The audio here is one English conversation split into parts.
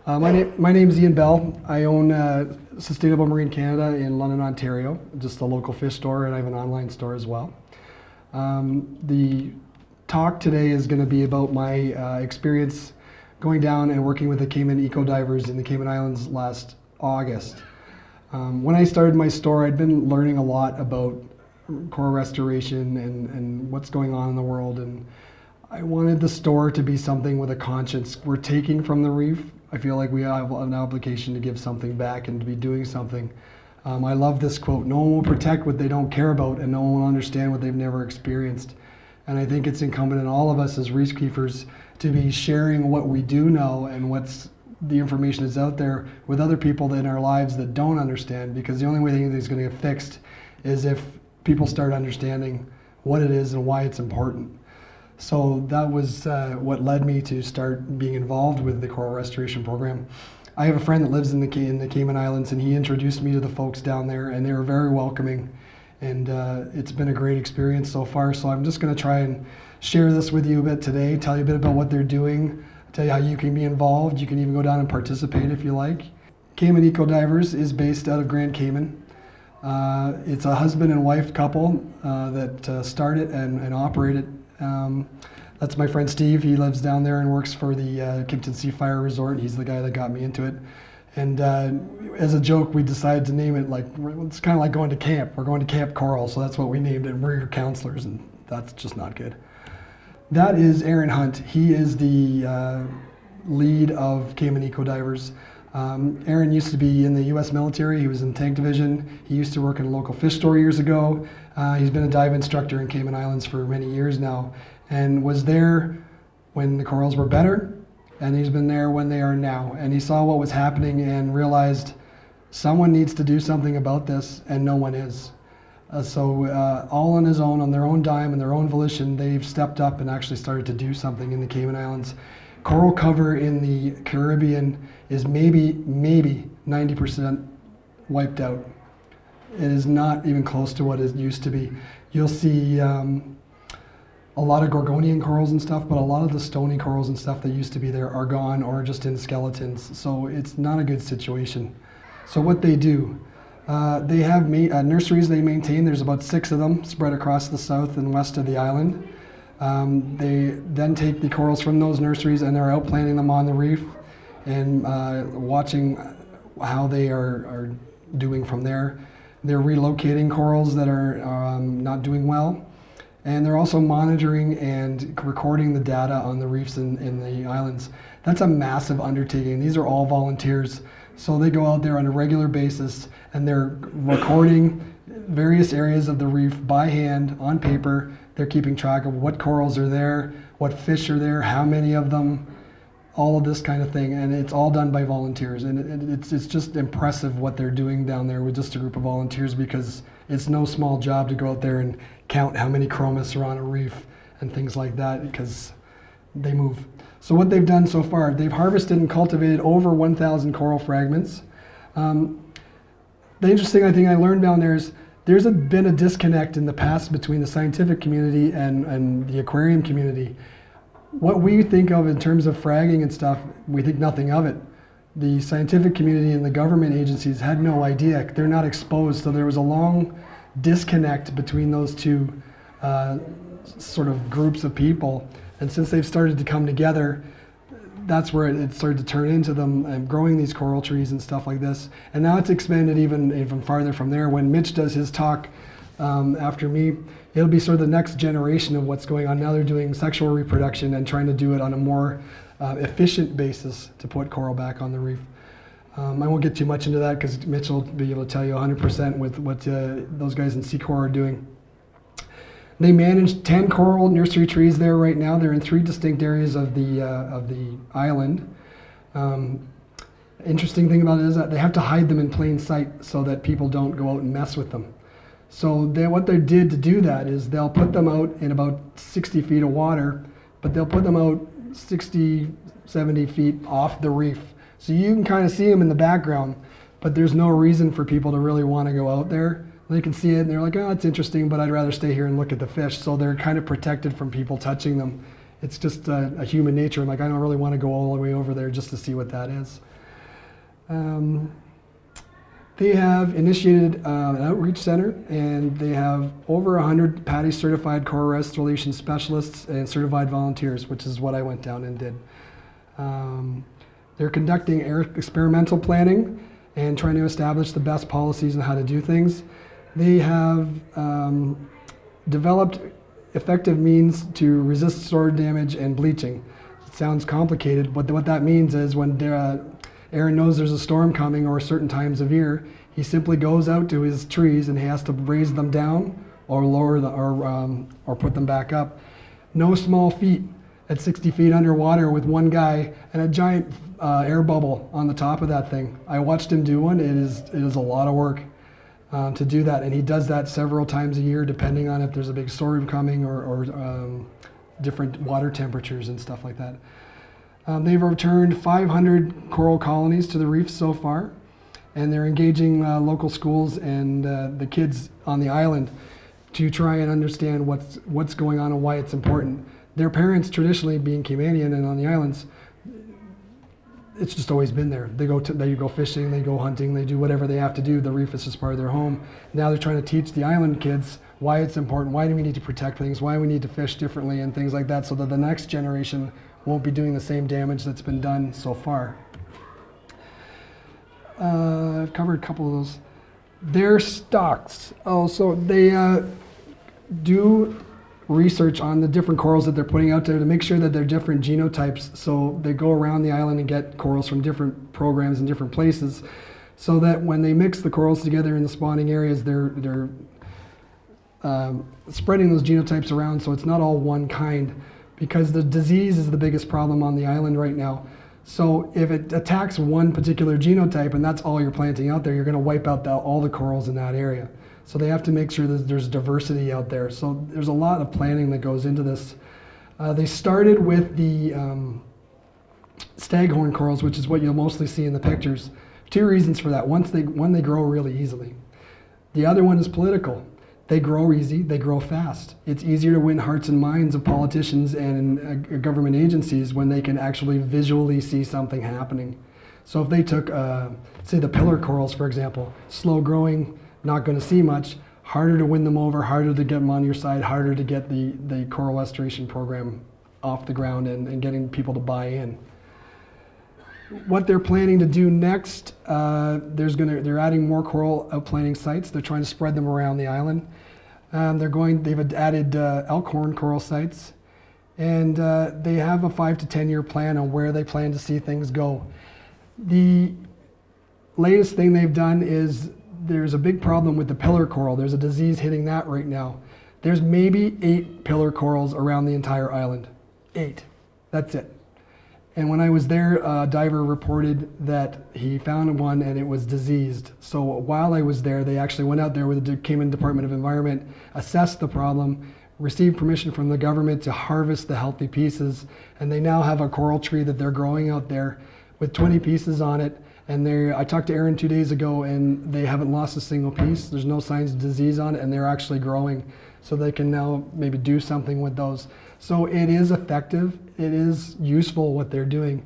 My name is Ian Bell. I own Sustainable Marine Canada in London, Ontario, just a local fish store, and I have an online store as well. The talk today is going to be about my experience going down and working with the Cayman Eco Divers in the Cayman Islands last August. When I started my store, I'd been learning a lot about coral restoration and what's going on in the world, and I wanted the store to be something with a conscience. We're taking from the reef. I feel like we have an obligation to give something back and to be doing something. I love this quote: no one will protect what they don't care about, and no one will understand what they've never experienced. And I think it's incumbent on all of us as reef keepers to be sharing what we do know and what's the information that's out there with other people in our lives that don't understand, because the only way that it's going to get fixed is if people start understanding what it is and why it's important. So that was what led me to start being involved with the coral restoration program. I have a friend that lives in the Cayman Islands, and he introduced me to the folks down there, and they were very welcoming, and it's been a great experience so far. So I'm just going to try and share this with you a bit today, tell you a bit about what they're doing, tell you how you can be involved. You can even go down and participate if you like. Cayman Eco Divers is based out of Grand Cayman. It's a husband and wife couple that start it and operate it. That's my friend Steve. He lives down there and works for the Kimpton Sea Fire Resort. He's the guy that got me into it. And as a joke, we decided to name it like, it's kind of like going to camp. We're going to Camp Coral, so that's what we named it. We're your counselors, and that's just not good. That is Aaron Hunt. He is the lead of Cayman Eco Divers. Aaron used to be in the U.S. military. He was in the tank division. He used to work in a local fish store years ago. He's been a dive instructor in Cayman Islands for many years now, and was there when the corals were better, and he's been there when they are now. And he saw what was happening and realized someone needs to do something about this, and no one is. So all on his own, on their own dime and their own volition, they've stepped up and actually started to do something in the Cayman Islands. Coral cover in the Caribbean is maybe 90% wiped out. It is not even close to what it used to be. You'll see a lot of Gorgonian corals and stuff, but a lot of the stony corals and stuff that used to be there are gone or just in skeletons. So it's not a good situation. So what they do, they have nurseries they maintain. There's about 6 of them spread across the south and west of the island. They then take the corals from those nurseries and they're out planting them on the reef and watching how they are doing from there. They're relocating corals that are not doing well, and they're also monitoring and recording the data on the reefs in the islands. That's a massive undertaking. These are all volunteers, so they go out there on a regular basis and they're recording various areas of the reef by hand on paper. They're keeping track of what corals are there, what fish are there, how many of them, all of this kind of thing, and it's all done by volunteers. And it's just impressive what they're doing down there with just a group of volunteers, because it's no small job to go out there and count how many chromis are on a reef and things like that, because they move. So what they've done so far, they've harvested and cultivated over 1,000 coral fragments. The interesting thing I learned down there is there's been a disconnect in the past between the scientific community and the aquarium community. What we think of in terms of fragging and stuff, we think nothing of it. The scientific community and the government agencies had no idea. They're not exposed, so there was a long disconnect between those two sort of groups of people. And since they've started to come together, that's where it started to turn into them and growing these coral trees and stuff like this. And now it's expanded even farther from there. When Mitch does his talk after me, it'll be sort of the next generation of what's going on. Now they're doing sexual reproduction and trying to do it on a more efficient basis to put coral back on the reef. I won't get too much into that because Mitch will be able to tell you 100% with what those guys in Secor are doing. They manage 10 coral nursery trees there right now. They're in 3 distinct areas of the island. Interesting thing about it is that they have to hide them in plain sight so that people don't go out and mess with them. So what they did to do that is they'll put them out in about 60 feet of water, but they'll put them out 60, 70 feet off the reef. So you can kind of see them in the background, but there's no reason for people to really want to go out there. They can see it and they're like, oh, it's interesting, but I'd rather stay here and look at the fish. So they're kind of protected from people touching them. It's just a human nature. I'm like, I don't really want to go all the way over there just to see what that is. They have initiated an outreach center, and they have over 100 PADI certified coral restoration specialists and certified volunteers, which is what I went down and did. They're conducting experimental planning and trying to establish the best policies on how to do things. They have developed effective means to resist soil damage and bleaching. It sounds complicated, but what that means is when Aaron knows there's a storm coming or certain times of year, he simply goes out to his trees and he has to raise them down or lower or put them back up. No small feat at 60 feet underwater with one guy and a giant air bubble on the top of that thing. I watched him do one. It is a lot of work to do that, and he does that several times a year depending on if there's a big storm coming or different water temperatures and stuff like that. They've returned 500 coral colonies to the reefs so far, and they're engaging local schools and the kids on the island to try and understand what's going on and why it's important. Their parents, traditionally being Caymanian and on the islands, it's just always been there. They go fishing, they go hunting, they do whatever they have to do. The reef is just part of their home. Now they're trying to teach the island kids why it's important, why do we need to protect things, why we need to fish differently and things like that, so that the next generation won't be doing the same damage that's been done so far. I've covered a couple of those. Their stocks. Oh, so they do research on the different corals that they're putting out there to make sure that they're different genotypes. So they go around the island and get corals from different programs in different places, so that when they mix the corals together in the spawning areas, they're spreading those genotypes around so it's not all one kind, because the disease is the biggest problem on the island right now. So if it attacks one particular genotype and that's all you're planting out there, you're going to wipe out all the corals in that area. So they have to make sure that there's diversity out there. So there's a lot of planning that goes into this. They started with the staghorn corals, which is what you'll mostly see in the pictures. Two reasons for that. One, they grow really easily. The other one is political. They grow easy, they grow fast. It's easier to win hearts and minds of politicians and government agencies when they can actually visually see something happening. So if they took, say the pillar corals, for example, slow growing, not going to see much, harder to win them over, harder to get them on your side, harder to get the coral restoration program off the ground and getting people to buy in. What they're planning to do next, they're adding more coral outplanting sites. They're trying to spread them around the island. They've added elkhorn coral sites, and they have a 5 to 10 year plan on where they plan to see things go. The latest thing they've done is there's a big problem with the pillar coral. There's a disease hitting that right now. There's maybe 8 pillar corals around the entire island. 8. That's it. And when I was there, a diver reported that he found one and it was diseased. So while I was there, they actually went out there with the Cayman Department of Environment, assessed the problem, received permission from the government to harvest the healthy pieces, and they now have a coral tree that they're growing out there with 20 pieces on it. And I talked to Aaron 2 days ago, and they haven't lost a single piece. There's no signs of disease on it, and they're actually growing. So they can now maybe do something with those. So it is effective. It is useful what they're doing.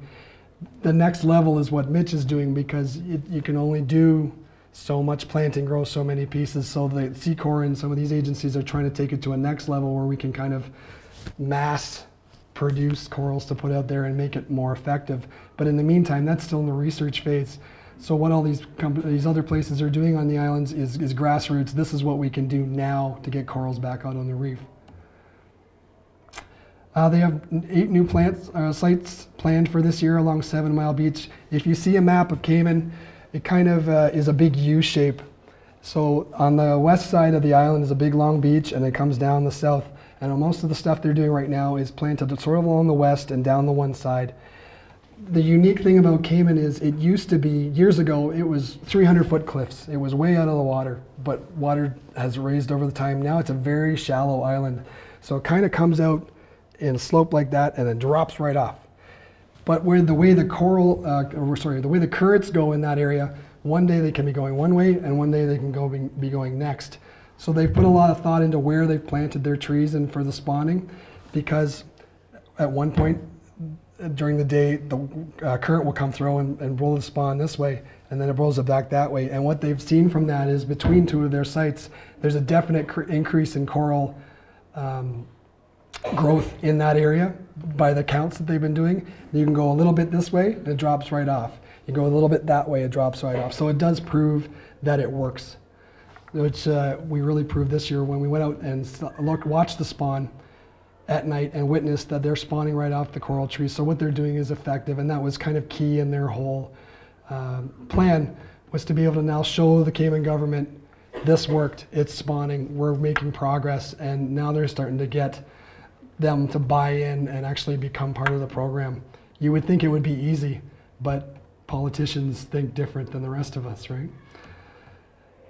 The next level is what Mitch is doing, because you can only do so much planting, grow so many pieces. So the Sea Corps and some of these agencies are trying to take it to a next level where we can kind of mass produce corals to put out there and make it more effective. But in the meantime, that's still in the research phase. So what all these other places are doing on the islands is grassroots. This is what we can do now to get corals back out on the reef. They have 8 new sites planned for this year along 7 Mile Beach. If you see a map of Cayman, it kind of is a big U shape. So on the west side of the island is a big long beach, and it comes down the south. And most of the stuff they're doing right now is planted sort of along the west and down the one side. The unique thing about Cayman is it used to be, years ago, it was 300-foot cliffs. It was way out of the water, but water has raised over the time. Now it's a very shallow island. So it kind of comes out in a slope like that and then drops right off. But the way the currents go in that area, one day they can be going one way and one day they can be going next. So they've put a lot of thought into where they've planted their trees and for the spawning, because at one point during the day, the current will come through and roll the spawn this way, and then it rolls it back that way. And what they've seen from that is between two of their sites, there's a definite increase in coral growth in that area by the counts that they've been doing. You can go a little bit this way, and it drops right off. You go a little bit that way, it drops right off. So it does prove that it works, which we really proved this year when we went out and watched the spawn at night and witnessed that they're spawning right off the coral trees. So what they're doing is effective, and that was kind of key in their whole plan, was to be able to now show the Cayman government this worked, it's spawning, we're making progress, and now they're starting to get them to buy in and actually become part of the program. You would think it would be easy, but politicians think different than the rest of us, right?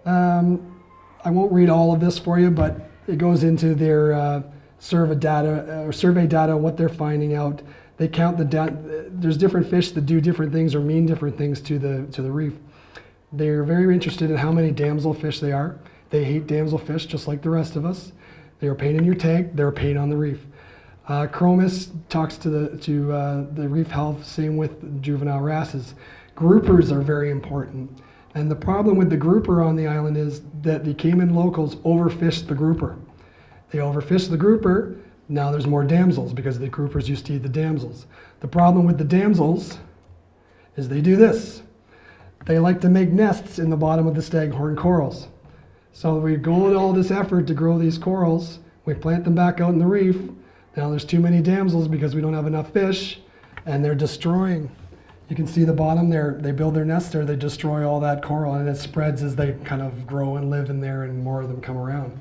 I won't read all of this for you, but it goes into their survey data, what they're finding out. They count there's different fish that do different things or mean different things to the reef. They're very interested in how many damselfish they are. They hate damselfish just like the rest of us. They're a pain in your tank, they're a pain on the reef. Chromis talks to the reef health, same with juvenile wrasses. Groupers are very important. And the problem with the grouper on the island is that the Cayman locals overfish the grouper. They overfish the grouper, now there's more damsels because the groupers used to eat the damsels. The problem with the damsels is they do this. They like to make nests in the bottom of the staghorn corals. So we go to all this effort to grow these corals, we plant them back out in the reef. Now there's too many damsels because we don't have enough fish, and they're destroying. You can see the bottom there, they build their nest there, they destroy all that coral, and it spreads as they kind of grow and live in there, and more of them come around.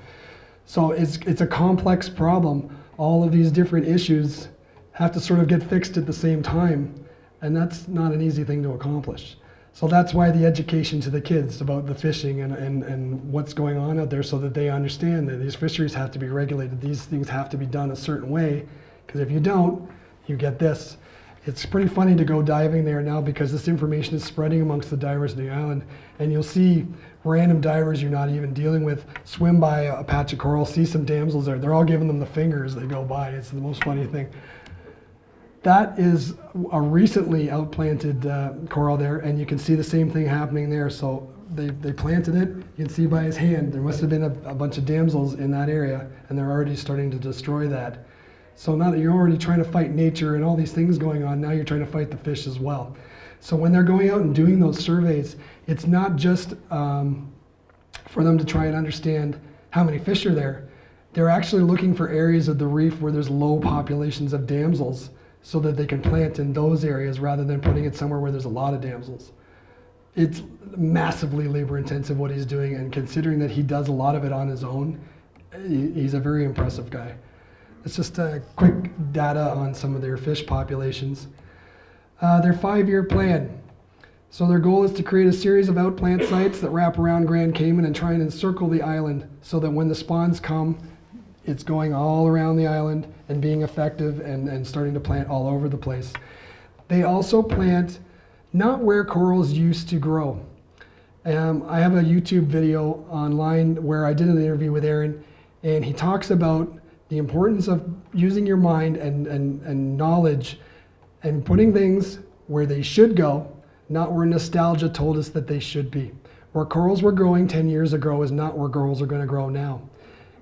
So it's a complex problem. All of these different issues have to sort of get fixed at the same time, and that's not an easy thing to accomplish. So that's why the education to the kids about the fishing and what's going on out there, so that they understand that these fisheries have to be regulated. These things have to be done a certain way, because if you don't, you get this. It's pretty funny to go diving there now because this information is spreading amongst the divers on the island, and you'll see random divers you're not even dealing with swim by a patch of coral, see some damsels there. They're all giving them the finger as they go by. It's the most funny thing. That is a recently outplanted coral there, and you can see the same thing happening there. So they planted it. You can see by his hand, there must have been a bunch of damsels in that area, and they're already starting to destroy that. So now that you're already trying to fight nature and all these things going on, now you're trying to fight the fish as well. So when they're going out and doing those surveys, it's not just for them to try and understand how many fish are there. They're actually looking for areas of the reef where there's low populations of damsels, so that they can plant in those areas rather than putting it somewhere where there's a lot of damsels. It's massively labor intensive what he's doing, and considering that he does a lot of it on his own, he's a very impressive guy. It's just a quick data on some of their fish populations. Their 5-year plan. So their goal is to create a series of outplant sites that wrap around Grand Cayman and try and encircle the island, so that when the spawns come, it's going all around the island and being effective and starting to plant all over the place. They also plant not where corals used to grow. I have a YouTube video online where I did an interview with Aaron, and he talks about the importance of using your mind and knowledge and putting things where they should go, not where nostalgia told us that they should be. Where corals were growing 10 years ago is not where corals are going to grow now.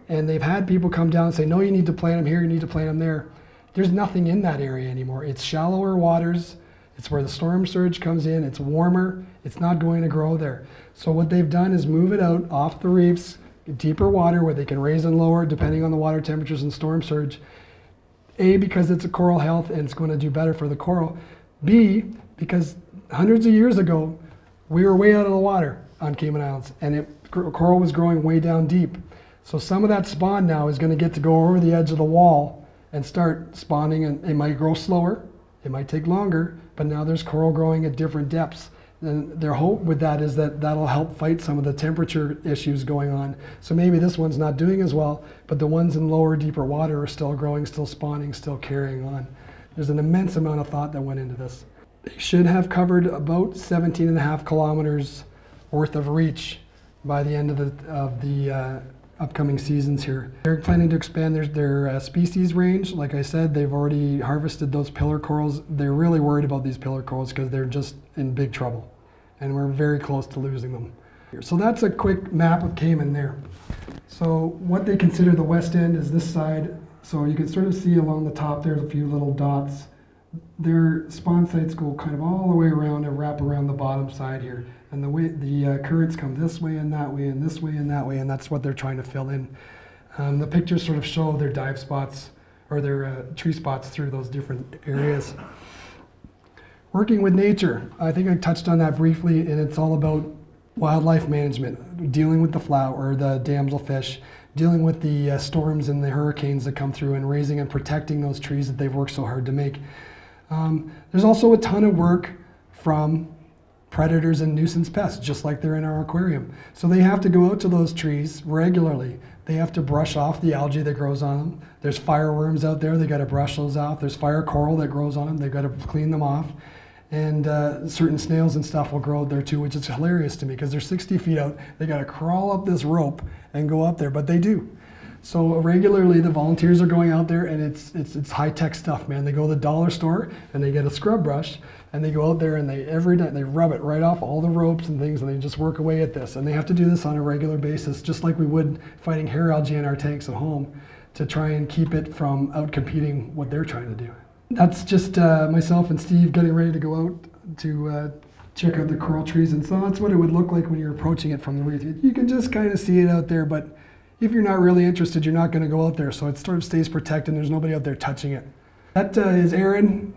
And they've had people come down and say, no, you need to plant them here, you need to plant them there. There's nothing in that area anymore. It's shallower waters. It's where the storm surge comes in. It's warmer. It's not going to grow there. So what they've done is move it out off the reefs, deeper water where they can raise and lower depending on the water temperatures and storm surge. A, because it's a coral health and it's going to do better for the coral. B, because hundreds of years ago, we were way out of the water on Cayman Islands, and coral was growing way down deep. So some of that spawn now is going to get to go over the edge of the wall and start spawning, and it might grow slower, it might take longer, but now there's coral growing at different depths. And their hope with that is that that'll help fight some of the temperature issues going on. So maybe this one's not doing as well, but the ones in lower, deeper water are still growing, still spawning, still carrying on. There's an immense amount of thought that went into this. They should have covered about 17.5 kilometers worth of reach by the end of the upcoming seasons here. They're planning to expand their species range. Like I said, they've already harvested those pillar corals. They're really worried about these pillar corals because they're just in big trouble, and we're very close to losing them. So that's a quick map of Cayman there. So what they consider the west end is this side. So you can sort of see along the top there's a few little dots. Their spawn sites go kind of all the way around and wrap around the bottom side here. And the currents come this way and that way and this way and that way, and that's what they're trying to fill in. The pictures sort of show their dive spots or their tree spots through those different areas. Working with nature, I think I touched on that briefly, and it's all about wildlife management, dealing with the flower or the damselfish, dealing with the storms and the hurricanes that come through, and raising and protecting those trees that they've worked so hard to make. There's also a ton of work from predators and nuisance pests, just like they're in our aquarium. So they have to go out to those trees regularly. They have to brush off the algae that grows on them. There's fireworms out there, they got to brush those off. There's fire coral that grows on them, they've got to clean them off. And certain snails and stuff will grow out there too, which is hilarious to me because they're 60 feet out. They got to crawl up this rope and go up there, but they do. So regularly the volunteers are going out there, and it's high-tech stuff, man. They go to the dollar store and they get a scrub brush, and they go out there and every night they rub it right off all the ropes and things, and they just work away at this. And they have to do this on a regular basis, just like we would fighting hair algae in our tanks at home, to try and keep it from out-competing what they're trying to do. That's just myself and Steve getting ready to go out to check out the coral trees. And so that's what it would look like when you're approaching it from the reef. You can just kind of see it out there, but if you're not really interested, you're not going to go out there. So it sort of stays protected, and there's nobody out there touching it. That is Aaron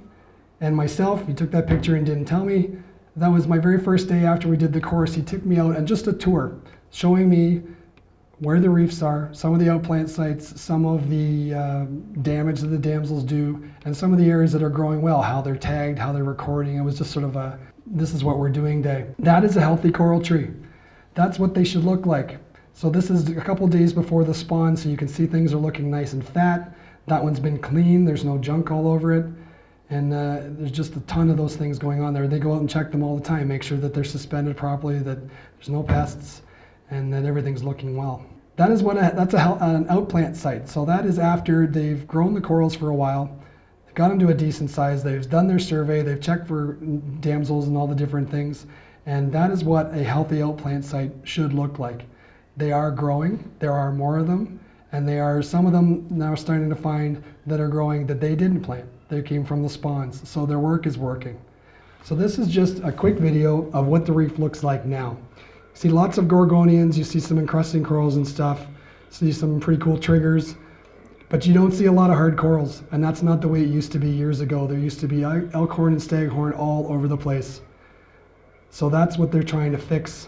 and myself. He took that picture and didn't tell me. That was my very first day after we did the course. He took me out on just a tour, showing me where the reefs are, some of the outplant sites, some of the damage that the damsels do, and some of the areas that are growing well, how they're tagged, how they're recording. It was just sort of a, this is what we're doing day. That is a healthy coral tree. That's what they should look like. So this is a couple days before the spawn, so you can see things are looking nice and fat. That one's been clean, there's no junk all over it. And there's just a ton of those things going on there. They go out and check them all the time, make sure that they're suspended properly, that there's no pests, and that everything's looking well. That is that's an outplant site. So that is after they've grown the corals for a while, they got them to a decent size, they've done their survey, they've checked for damsels and all the different things, and that is what a healthy outplant site should look like. They are growing, there are more of them, and they are, some of them now starting to find that are growing that they didn't plant. They came from the spawns, so their work is working. So this is just a quick video of what the reef looks like now. See lots of gorgonians, you see some encrusting corals and stuff, see some pretty cool triggers, but you don't see a lot of hard corals, and that's not the way it used to be years ago. There used to be elkhorn and staghorn all over the place. So that's what they're trying to fix,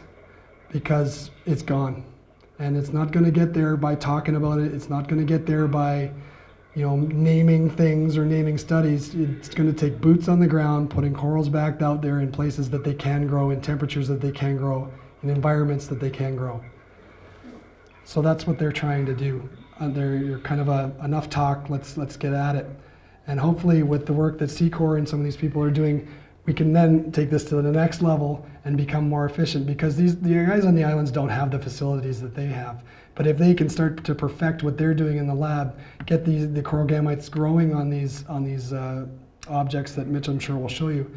because it's gone. And it's not going to get there by talking about it. It's not going to get there by, you know, naming things or naming studies. It's going to take boots on the ground, putting corals back out there in places that they can grow, in temperatures that they can grow, in environments that they can grow. So that's what they're trying to do. You're kind of enough talk, let's get at it. And hopefully with the work that Secor and some of these people are doing, we can then take this to the next level and become more efficient, because the guys on the islands don't have the facilities that they have. But if they can start to perfect what they're doing in the lab, get the coral gametes growing on these objects that Mitch, I'm sure, will show you,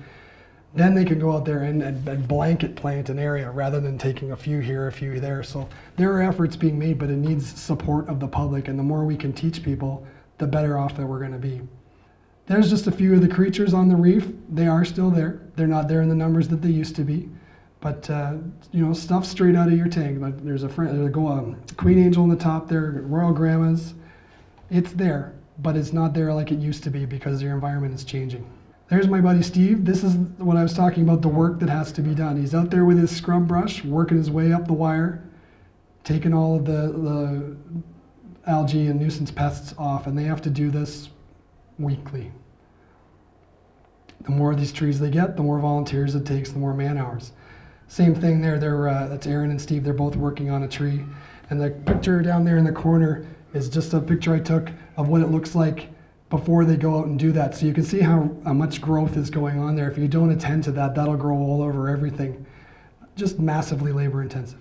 then they can go out there and blanket plant an area rather than taking a few here, a few there. So there are efforts being made, but it needs support of the public, and the more we can teach people, the better off that we're going to be. There's just a few of the creatures on the reef. They are still there. They're not there in the numbers that they used to be. But, you know, stuff straight out of your tank. Like there's a queen angel on the top there, royal grandmas. It's there, but it's not there like it used to be because your environment is changing. There's my buddy Steve. This is what I was talking about, the work that has to be done. He's out there with his scrub brush, working his way up the wire, taking all of the algae and nuisance pests off, and they have to do this weekly. The more of these trees they get, the more volunteers it takes, the more man hours. Same thing there. That's Aaron and Steve. They're both working on a tree. And the picture down there in the corner is just a picture I took of what it looks like before they go out and do that. So you can see how much growth is going on there. If you don't attend to that, that'll grow all over everything. Just massively labor intensive.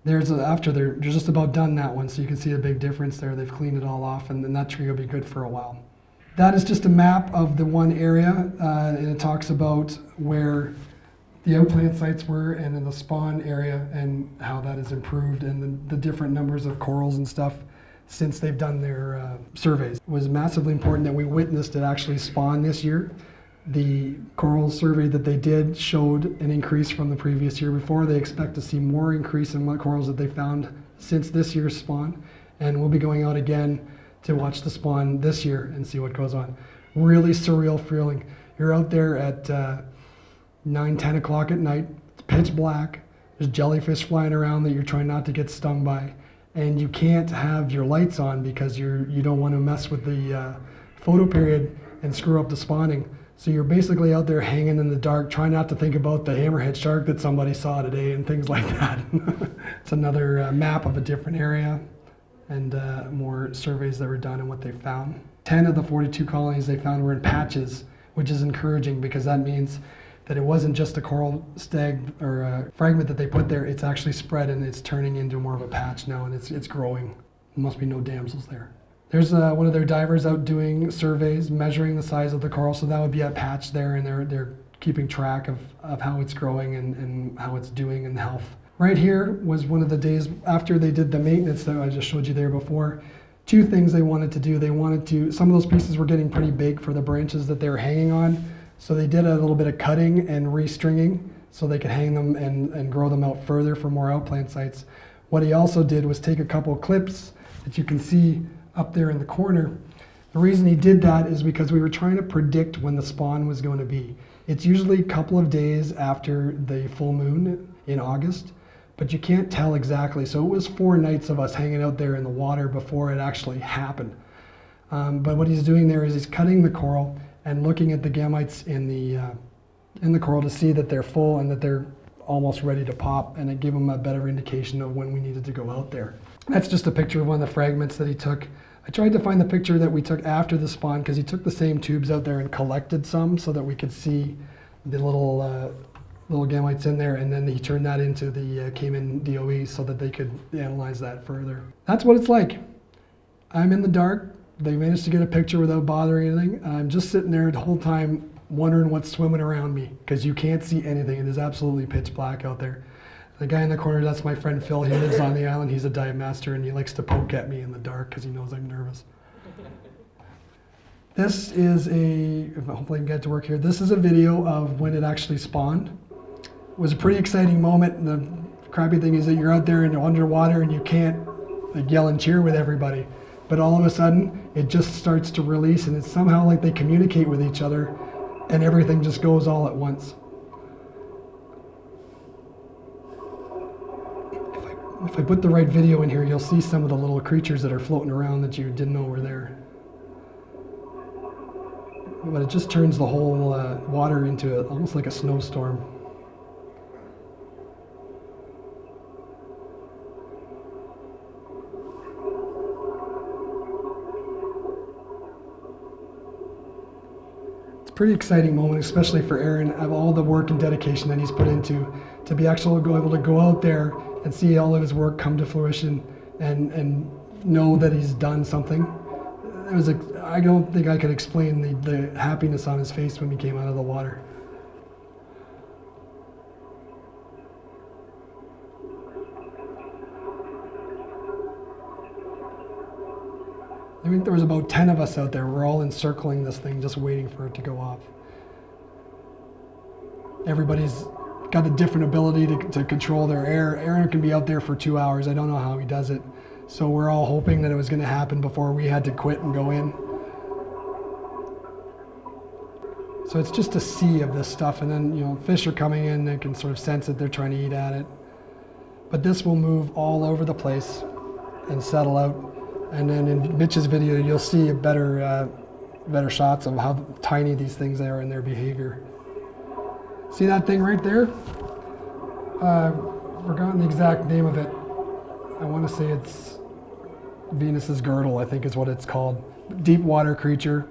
After they're just about done that one, so you can see a big difference there. They've cleaned it all off, and then that tree will be good for a while. That is just a map of the one area, and it talks about where the outplant sites were and in the spawn area and how that has improved and the different numbers of corals and stuff since they've done their surveys. It was massively important that we witnessed it actually spawn this year. The coral survey that they did showed an increase from the previous year before. They expect to see more increase in what corals that they found since this year's spawn. And we'll be going out again to watch the spawn this year and see what goes on. Really surreal feeling. You're out there at 9, 10 o'clock at night. It's pitch black. There's jellyfish flying around that you're trying not to get stung by. And you can't have your lights on because you don't want to mess with the photo period and screw up the spawning. So you're basically out there hanging in the dark, trying not to think about the hammerhead shark that somebody saw today and things like that. It's another map of a different area and more surveys that were done and what they found. 10 of the 42 colonies they found were in patches, which is encouraging because that means that it wasn't just a coral stag or a fragment that they put there. It's actually spread and it's turning into more of a patch now, and it's growing. There must be no damsels there. There's one of their divers out doing surveys, measuring the size of the coral, so that would be a patch there, and they're keeping track of how it's growing and how it's doing in health. Right here was one of the days after they did the maintenance that I just showed you there before. Two things they wanted to do. Some of those pieces were getting pretty big for the branches that they were hanging on, so they did a little bit of cutting and restringing so they could hang them and grow them out further for more outplant sites. What he also did was take a couple clips that you can see up there in the corner. The reason he did that is because we were trying to predict when the spawn was going to be. It's usually a couple of days after the full moon in August, but you can't tell exactly. So it was 4 nights of us hanging out there in the water before it actually happened. But what he's doing there is he's cutting the coral and looking at the gametes in the coral to see that they're full and that they're almost ready to pop, and it gave him a better indication of when we needed to go out there. That's just a picture of one of the fragments that he took. I tried to find the picture that we took after the spawn because he took the same tubes out there and collected some so that we could see the little gametes in there, and then he turned that into the Cayman DOE so that they could analyze that further. That's what it's like. I'm in the dark. They managed to get a picture without bothering anything. I'm just sitting there the whole time wondering what's swimming around me because you can't see anything. It is absolutely pitch black out there. The guy in the corner, that's my friend Phil. He lives on the island. He's a dive master, and he likes to poke at me in the dark because he knows I'm nervous. This is hopefully I can get to work here. This is a video of when it actually spawned. It was a pretty exciting moment. And the crappy thing is that you're out there and you're underwater and you can't yell and cheer with everybody. But all of a sudden, it just starts to release, and it's somehow like they communicate with each other, and everything just goes all at once. If I put the right video in here, you'll see some of the little creatures that are floating around that you didn't know were there. But it just turns the whole water into almost like a snowstorm. Pretty exciting moment, especially for Aaron, of all the work and dedication that he's put into to be actually able to go out there and see all of his work come to fruition and know that he's done something. I don't think I could explain the happiness on his face when he came out of the water. I think there was about 10 of us out there. We're all encircling this thing, just waiting for it to go off. Everybody's got a different ability to control their air. Aaron can be out there for 2 hours. I don't know how he does it. So we're all hoping that it was going to happen before we had to quit and go in. So it's just a sea of this stuff, and then fish are coming in. They can sort of sense it. They're trying to eat at it. But this will move all over the place and settle out. And then in Mitch's video, you'll see better shots of how tiny these things are in their behavior. See that thing right there? Forgotten the exact name of it. I want to say it's Venus's girdle, I think is what it's called. Deep water creature.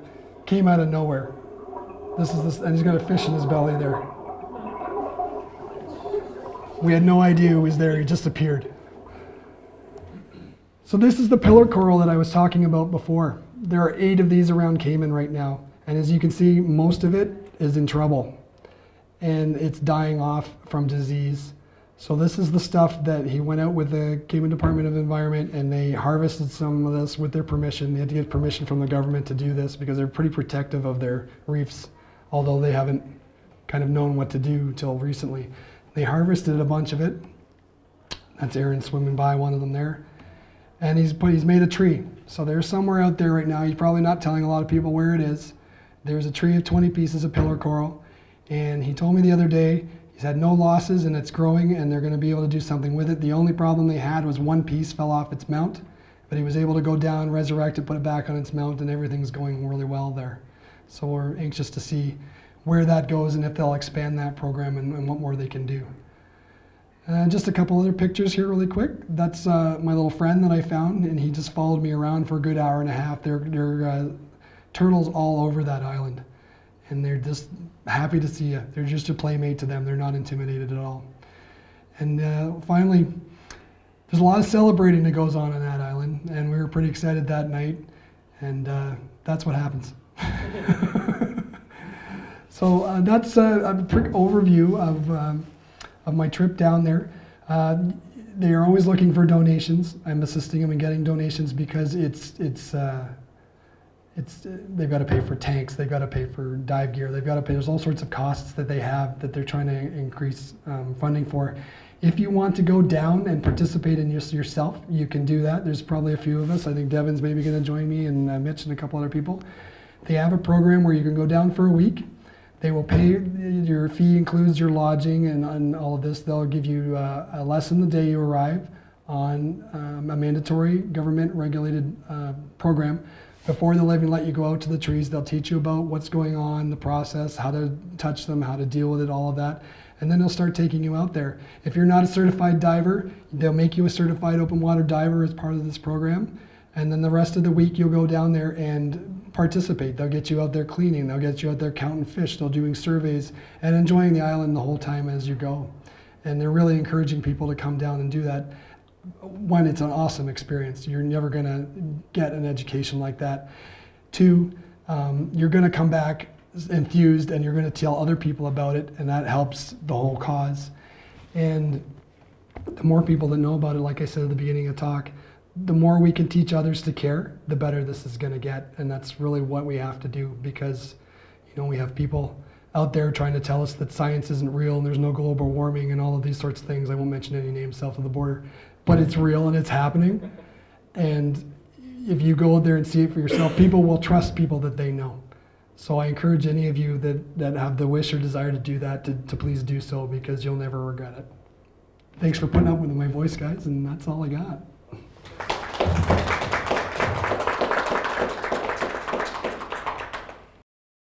Came out of nowhere. And he's got a fish in his belly there. We had no idea he was there. He just appeared. So this is the pillar coral that I was talking about before. There are 8 of these around Cayman right now. And as you can see, most of it is in trouble. And it's dying off from disease. So this is the stuff that he went out with the Cayman Department of Environment, and they harvested some of this with their permission. They had to get permission from the government to do this because they're pretty protective of their reefs, although they haven't kind of known what to do till recently. They harvested a bunch of it. That's Aaron swimming by, one of them there. And he's made a tree. So there's somewhere out there right now, he's probably not telling a lot of people where it is. There's a tree of 20 pieces of pillar coral. And he told me the other day, he's had no losses and it's growing and they're gonna be able to do something with it. The only problem they had was one piece fell off its mount, but he was able to go down, resurrect it, put it back on its mount, and everything's going really well there. So we're anxious to see where that goes and if they'll expand that program and what more they can do. Just a couple other pictures here really quick. That's my little friend that I found, and he just followed me around for a good hour and a half. There are turtles all over that island, and they're just happy to see you. They're just a playmate to them. They're not intimidated at all. And finally, there's a lot of celebrating that goes on that island, and we were pretty excited that night, and that's what happens. So that's a quick overview of my trip down there. They are always looking for donations. I'm assisting them in getting donations because they've got to pay for tanks, they've got to pay for dive gear, they've got to pay, there's all sorts of costs that they have that they're trying to increase funding for. If you want to go down and participate in yourself, you can do that. There's probably a few of us. I think Devin's maybe going to join me, and Mitch and a couple other people. They have a program where you can go down for a week. They will pay, your fee includes your lodging and all of this. They'll give you a lesson the day you arrive on a mandatory government regulated program. Before they'll even let you go out to the trees, they'll teach you about what's going on, the process, how to touch them, how to deal with it, all of that. And then they'll start taking you out there. If you're not a certified diver, they'll make you a certified open water diver as part of this program. And then the rest of the week you'll go down there and participate. They'll get you out there cleaning, they'll get you out there counting fish, they'll doing surveys and enjoying the island the whole time as you go. And they're really encouraging people to come down and do that. One, it's an awesome experience. You're never gonna get an education like that. Two, you're gonna come back enthused and you're gonna tell other people about it, and that helps the whole cause. And the more people that know about it, like I said at the beginning of the talk, the more we can teach others to care, the better this is going to get. And that's really what we have to do, because we have people out there trying to tell us that science isn't real and there's no global warming and all of these sorts of things. I won't mention any names south of the border, but it's real and it's happening. And if you go out there and see it for yourself, people will trust people that they know. So I encourage any of you that have the wish or desire to do that to please do so, because you'll never regret it. Thanks for putting up with my voice, guys, and that's all I got.